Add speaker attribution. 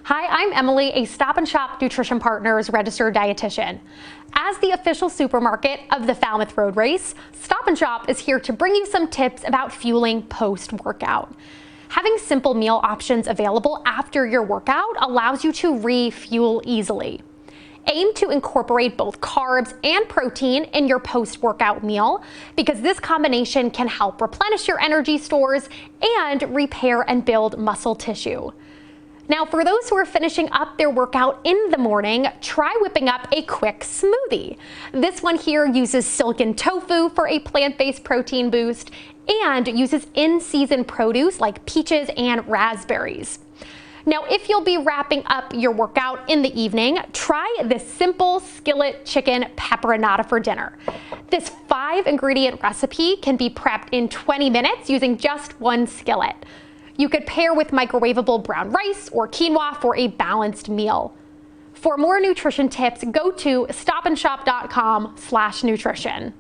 Speaker 1: Hi, I'm Emily, a Stop & Shop Nutrition Partners registered dietitian. As the official supermarket of the Falmouth Road Race, Stop & Shop is here to bring you some tips about fueling post-workout. Having simple meal options available after your workout allows you to refuel easily. Aim to incorporate both carbs and protein in your post-workout meal because this combination can help replenish your energy stores and repair and build muscle tissue. Now, for those who are finishing up their workout in the morning, try whipping up a quick smoothie. This one here uses silken tofu for a plant-based protein boost and uses in-season produce like peaches and raspberries. Now, if you'll be wrapping up your workout in the evening, try this simple skillet chicken pepperonata for dinner. This 5-ingredient recipe can be prepped in 20 minutes using just one skillet. You could pair with microwavable brown rice or quinoa for a balanced meal. For more nutrition tips, go to stopandshop.com/nutrition.